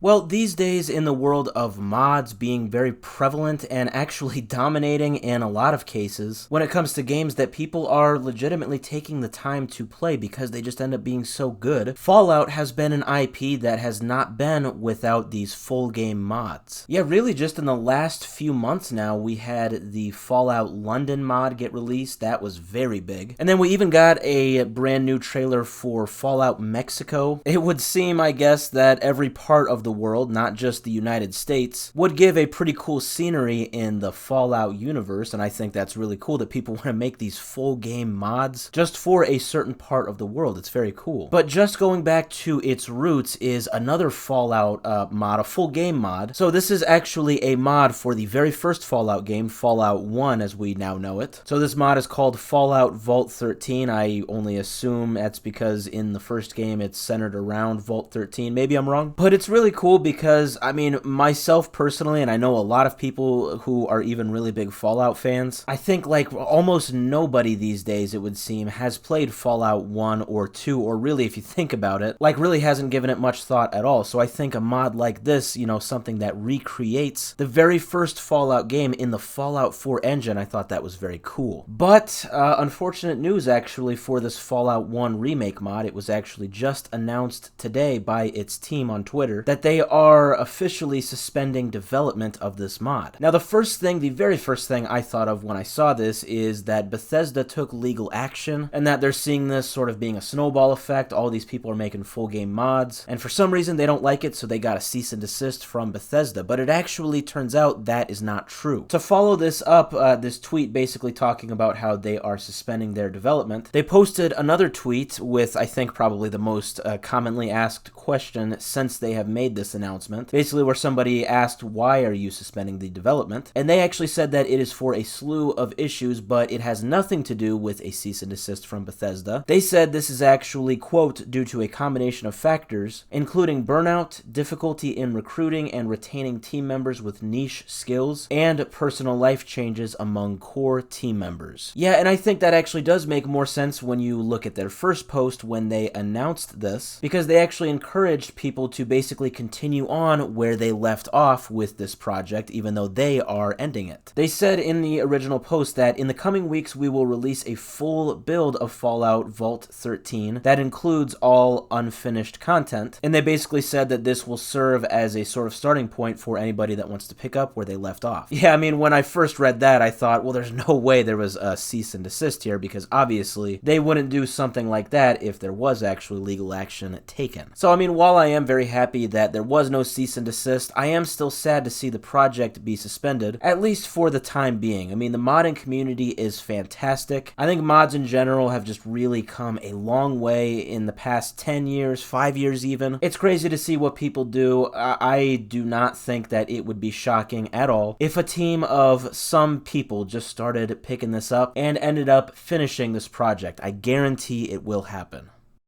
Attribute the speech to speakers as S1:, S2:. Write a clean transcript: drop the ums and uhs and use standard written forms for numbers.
S1: Well, these days in the world of mods being very prevalent and actually dominating in a lot of cases, when it comes to games that people are legitimately taking the time to play because they just end up being so good, Fallout has been an IP that has not been without these full game mods. Yeah, really just in the last few months now, we had the Fallout London mod get released. That was very big. And then we even got a brand new trailer for Fallout Mexico. It would seem, I guess, that every part of the world, not just the United States, would give a pretty cool scenery in the Fallout universe, and I think that's really cool that people want to make these full game mods just for a certain part of the world. It's very cool. But just going back to its roots is another Fallout mod, a full game mod. So this is actually a mod for the very first Fallout game, Fallout 1 as we now know it. So this mod is called Fallout Vault 13. I only assume that's because in the first game it's centered around Vault 13. Maybe I'm wrong. But it's really cool because, I mean, myself personally, and I know a lot of people who are even really big Fallout fans, I think like almost nobody these days, it would seem, has played Fallout 1 or 2, or really, if you think about it, like really hasn't given it much thought at all. So I think a mod like this, you know, something that recreates the very first Fallout game in the Fallout 4 engine, I thought that was very cool. But unfortunate news actually for this Fallout 1 remake mod. It was actually just announced today by its team on Twitter that they are officially suspending development of this mod. Now the very first thing I thought of when I saw this is that Bethesda took legal action and that they're seeing this sort of being a snowball effect. All these people are making full game mods and for some reason they don't like it, so they got a cease and desist from Bethesda, but it actually turns out that is not true. To follow this up, this tweet basically talking about how they are suspending their development, they posted another tweet with I think probably the most commonly asked question since they have made this announcement, basically where somebody asked, why are you suspending the development? And they actually said that it is for a slew of issues, but it has nothing to do with a cease and desist from Bethesda. They said this is actually, quote, due to a combination of factors, including burnout, difficulty in recruiting and retaining team members with niche skills, and personal life changes among core team members. Yeah, and I think that actually does make more sense when you look at their first post when they announced this, because they actually encouraged people to basically continue on where they left off with this project, even though they are ending it. They said in the original post that in the coming weeks we will release a full build of Fallout Vault 13 that includes all unfinished content, and they basically said that this will serve as a sort of starting point for anybody that wants to pick up where they left off. Yeah, I mean, when I first read that, I thought, well, there's no way there was a cease and desist here, because obviously they wouldn't do something like that if there was actually legal action taken. So, I mean, while I am very happy that there was no cease and desist, I am still sad to see the project be suspended, at least for the time being. I mean, the modding community is fantastic. I think mods in general have just really come a long way in the past 10 years, 5 years even. It's crazy to see what people do. I do not think that it would be shocking at all if a team of some people just started picking this up and ended up finishing this project. I guarantee it will happen.